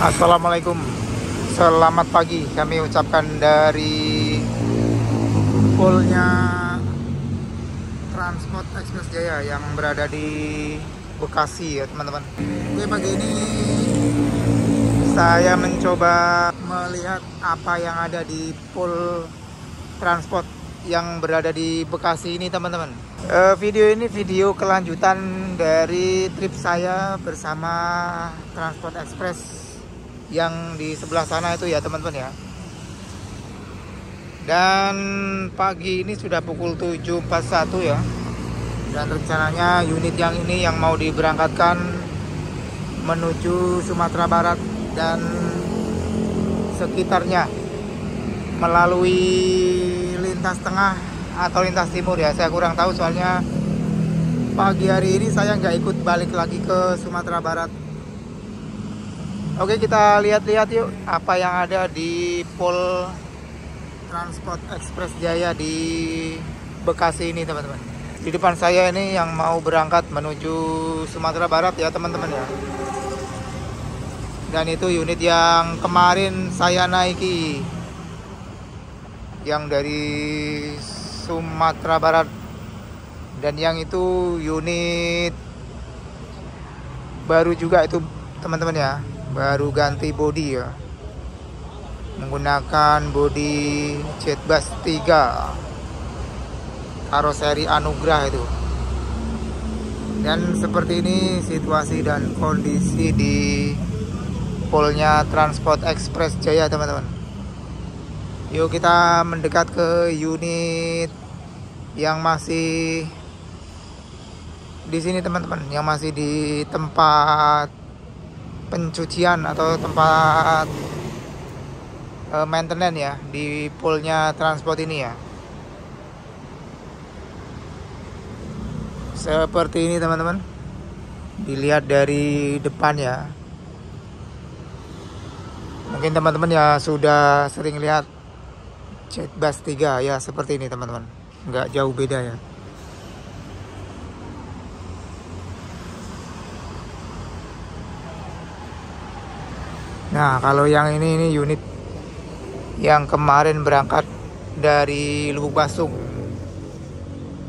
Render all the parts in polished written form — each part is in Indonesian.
Assalamualaikum, selamat pagi kami ucapkan dari poolnya Transport Express Jaya yang berada di Bekasi ya teman-teman. Oke, pagi ini saya mencoba melihat apa yang ada di pool transport yang berada di Bekasi ini teman-teman. Video ini video kelanjutan dari trip saya bersama Transport Express yang di sebelah sana itu ya teman-teman ya. Dan pagi ini sudah pukul 7.41 ya. Dan rencananya unit yang ini yang mau diberangkatkan menuju Sumatera Barat dan sekitarnya melalui lintas tengah atau lintas timur ya. Saya kurang tahu soalnya pagi hari ini saya nggak ikut balik lagi ke Sumatera Barat. Oke, kita lihat-lihat yuk apa yang ada di pool Transport Express Jaya di Bekasi ini teman-teman. Di depan saya ini yang mau berangkat menuju Sumatera Barat ya teman-teman ya. Dan itu unit yang kemarin saya naiki, yang dari Sumatera Barat. Dan yang itu unit baru juga itu teman-teman ya. Baru ganti bodi ya, menggunakan bodi Jetbus 3 karoseri Anugrah itu. Dan seperti ini situasi dan kondisi di poolnya Transport Express Jaya teman-teman. Yuk kita mendekat ke unit yang masih di sini teman-teman, yang masih di tempat pencucian atau tempat maintenance ya di poolnya transport ini ya. Seperti ini teman-teman, dilihat dari depan ya. Mungkin teman-teman ya sudah sering lihat Jetbus 3 ya, seperti ini teman-teman, nggak jauh beda ya. Nah, kalau yang ini unit yang kemarin berangkat dari Lubuk Basung.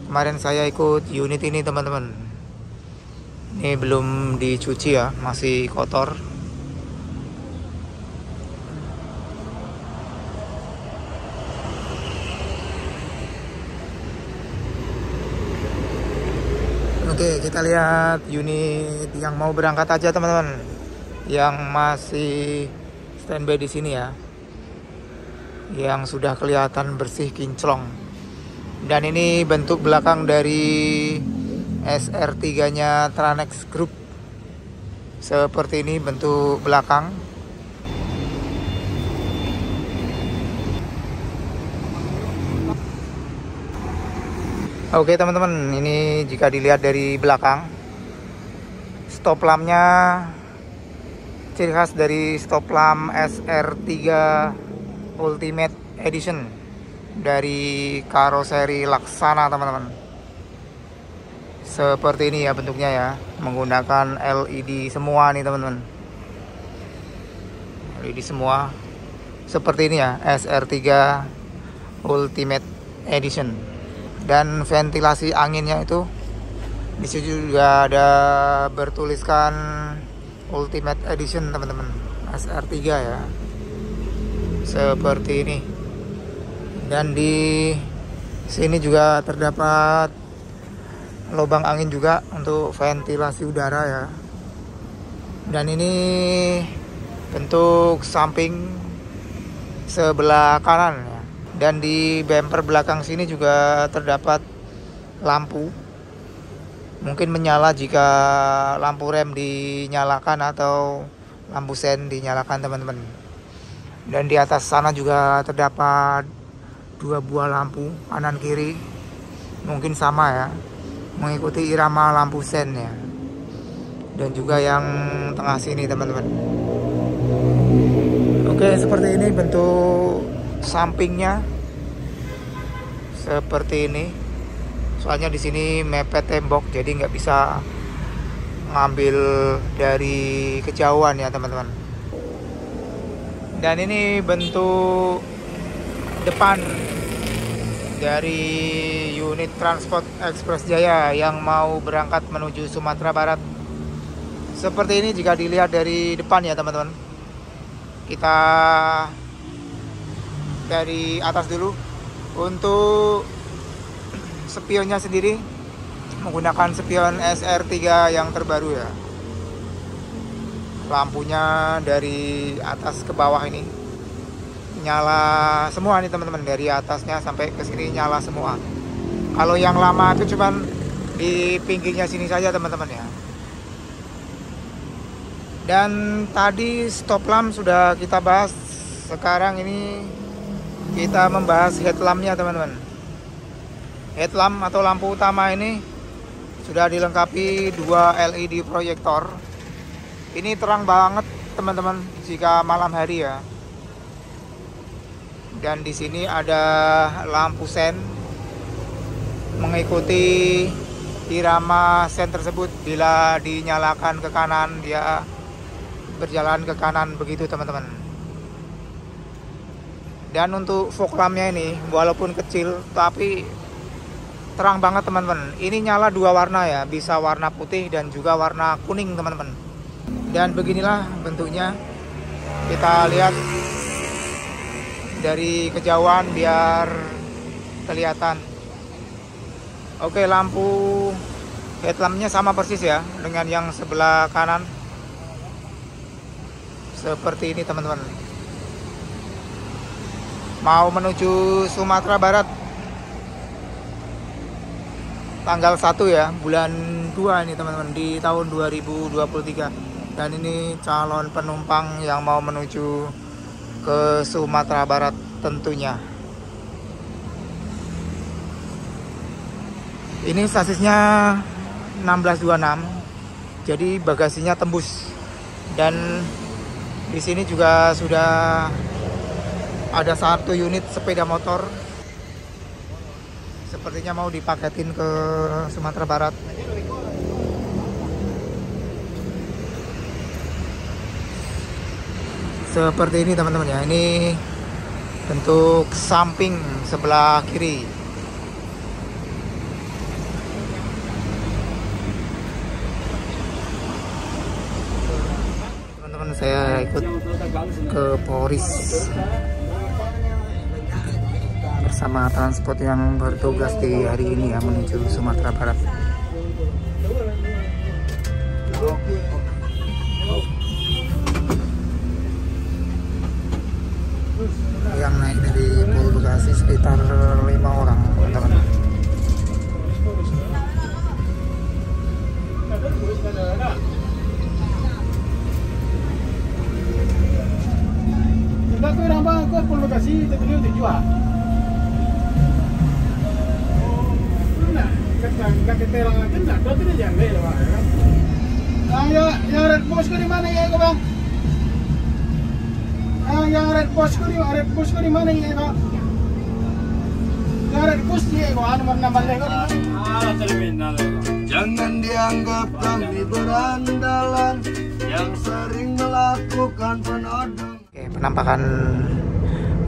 Kemarin saya ikut unit ini teman-teman. Ini belum dicuci ya, masih kotor. Oke, kita lihat unit yang mau berangkat aja teman-teman, yang masih standby di sini ya, yang sudah kelihatan bersih kinclong. Dan ini bentuk belakang dari SR3 nya Tranex Group. Seperti ini bentuk belakang. Oke teman-teman, ini jika dilihat dari belakang, stop lampnya ciri khas dari stop lamp SR3 Ultimate Edition dari karoseri Laksana teman-teman. Seperti ini ya bentuknya ya, menggunakan LED semua nih teman-teman. LED semua seperti ini ya, SR3 Ultimate Edition. Dan ventilasi anginnya itu di situ juga ada bertuliskan Ultimate Edition teman-teman, SR3 ya. Seperti ini. Dan di sini juga terdapat lubang angin juga untuk ventilasi udara ya. Dan ini bentuk samping sebelah kanan ya. Dan di bumper belakang sini juga terdapat lampu. Mungkin menyala jika lampu rem dinyalakan atau lampu sen dinyalakan teman-teman. Dan di atas sana juga terdapat 2 buah lampu kanan kiri, mungkin sama ya, mengikuti irama lampu sen ya. Dan juga yang tengah sini teman-teman. Oke, seperti ini bentuk sampingnya. Seperti ini. Soalnya di sini mepet tembok, jadi nggak bisa ngambil dari kejauhan ya teman-teman. Dan ini bentuk depan dari unit Transport Express Jaya yang mau berangkat menuju Sumatera Barat. Seperti ini jika dilihat dari depan ya teman-teman. Kita dari atas dulu. Untuk spionnya sendiri menggunakan spion SR3 yang terbaru ya. Lampunya dari atas ke bawah ini nyala semua nih teman-teman, dari atasnya sampai ke sini nyala semua. Kalau yang lama itu cuman di pinggirnya sini saja teman-teman ya. Dan tadi stop lamp sudah kita bahas. Sekarang ini kita membahas headlampnya teman-teman. Headlamp atau lampu utama ini sudah dilengkapi 2 LED proyektor. Ini terang banget teman-teman jika malam hari ya. Dan di sini ada lampu sen mengikuti irama sen tersebut. Bila dinyalakan ke kanan, dia berjalan ke kanan begitu teman-teman. Dan untuk fog lampnya ini walaupun kecil tapi terang banget teman-teman. Ini nyala 2 warna ya, bisa warna putih dan juga warna kuning teman-teman. Dan beginilah bentuknya. Kita lihat dari kejauhan biar kelihatan. Oke, lampu headlampnya sama persis ya dengan yang sebelah kanan. Seperti ini teman-teman. Mau menuju Sumatera Barat tanggal 1 ya, bulan 2 ini teman-teman, di tahun 2023. Dan ini calon penumpang yang mau menuju ke Sumatera Barat tentunya. Ini sasisnya 1626, jadi bagasinya tembus. Dan di sini juga sudah ada 1 unit sepeda motor. Sepertinya mau dipaketin ke Sumatera Barat. Seperti ini teman-teman ya. Ini bentuk samping sebelah kiri. Teman-teman, saya ikut ke Polres bersama transport yang bertugas di hari ini ya, menuju Sumatera Barat. Yang naik dari Pol Bekasi sekitar 5 orang teman-teman. Enggak, kau orang bang, kau Pol Bekasi terpilih untuk jual. Nah, kata keterangan kena, kau tidak jangan deh bang. Yang red bosku di mana ya kau bang? Yang red bosku di mana ya kau? Yang red bos dia kau anu warna balik kau di mana? Terminal. Jangan dianggap kami berandalan yang sering melakukan penodong. Oke, penampakan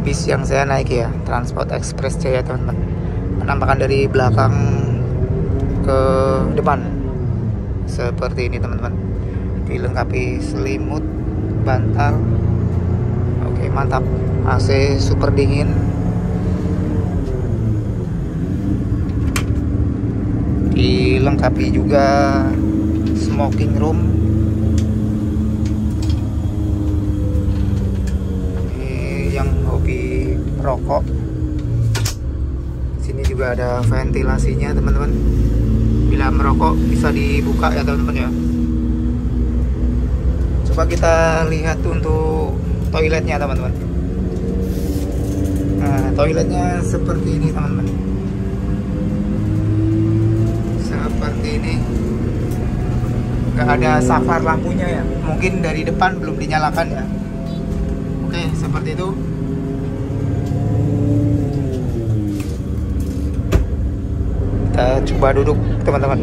bis yang saya naik ya, Transport Express Jaya teman-teman. Penampakan dari belakang ke depan seperti ini teman-teman. Dilengkapi selimut, bantal. Oke, mantap. AC super dingin. Dilengkapi juga smoking room. Ini yang hobi rokok. Sini juga ada ventilasinya teman-teman. Bila merokok bisa dibuka ya teman-teman ya. Coba kita lihat untuk toiletnya teman-teman. Nah, toiletnya seperti ini teman-teman. Seperti ini. Gak ada safar lampunya ya. Mungkin dari depan belum dinyalakan ya. Oke, seperti itu. Kita coba duduk teman-teman.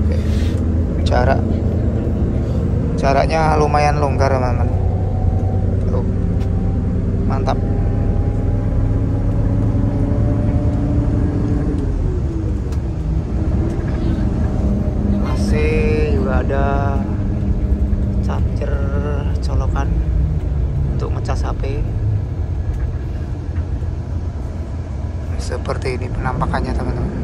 Oke. Cara Jaraknya lumayan longgar teman-teman. Tuh, mantap. AC juga ada, charger colokan untuk ngecas HP. Seperti ini penampakannya teman-teman.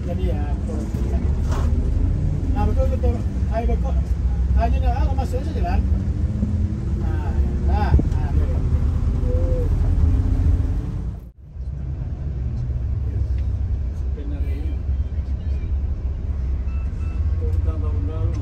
Jadi ya, nah betul. Ayo bekok, hanya nak masuk saja jalan. Nah. Benar ini. Undang-undang.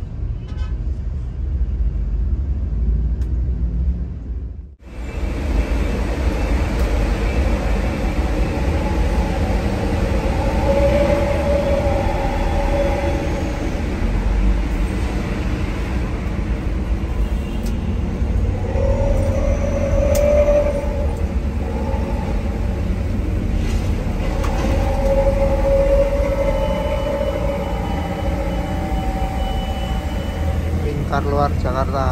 Lingkar luar Jakarta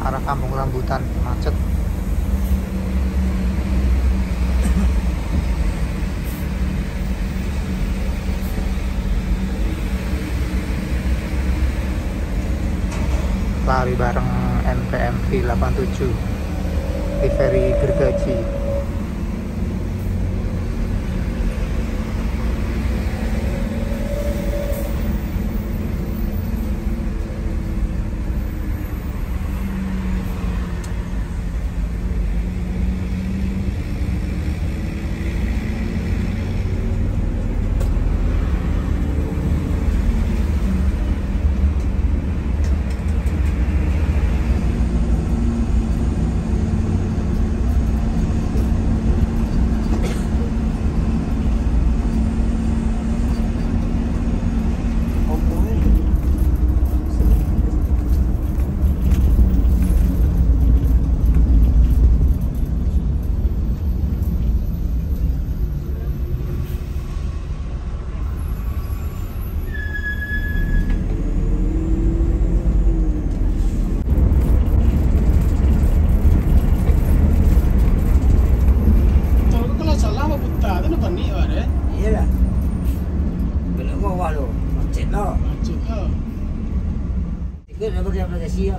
arah Kampung Rambutan macet. Lari bareng NPMV 87 di Ferry Gergaji. Siap.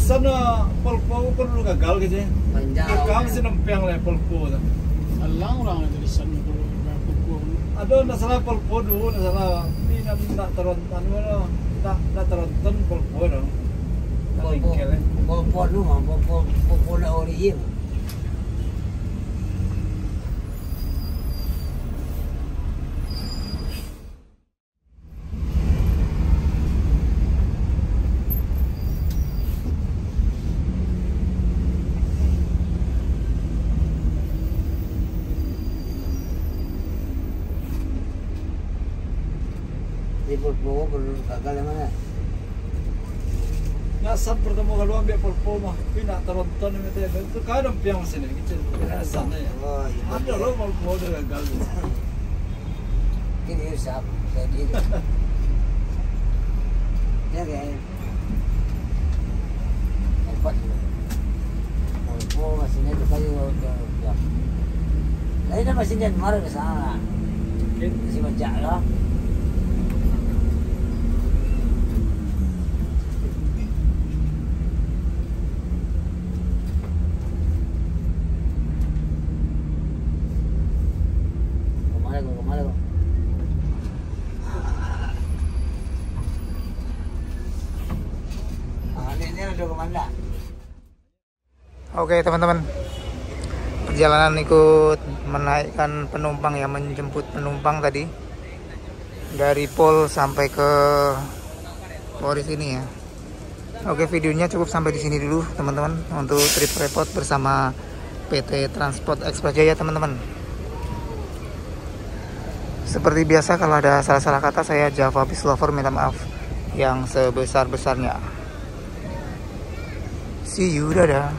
Sana polpo pun lu gagal gitu ya. Gagal sih nempel le polpo. Alang orang dari sana dulu polpo. Ada masalah polpo dulu, masalah ini nak terontan mana, nak terontan polpo dong. Polpo dulu mah polpo na origin. Polpo gagal yang mana? Nasan pertama kali ambil Polpo mah, pina teronton itu kadang piang sini gitu. Nasan ya. Oh, iya. Ada loh Polpo udah gagal. Ini usap, jadi. Ya kayak. Hebat. Polpo mesinnya itu kayu ya. Nah, ini mesinnya kemarin ke sana. Masih macam lah. Kemana? Ini ada kemana? Oke teman-teman, perjalanan ikut menaikkan penumpang ya, menjemput penumpang tadi dari Pol sampai ke Polres ini ya. Oke, videonya cukup sampai di sini dulu teman-teman untuk trip report bersama PT Transport Express Jaya teman-teman. Seperti biasa kalau ada salah-salah kata saya Java Peace Lover minta maaf yang sebesar-besarnya. See you, dadah.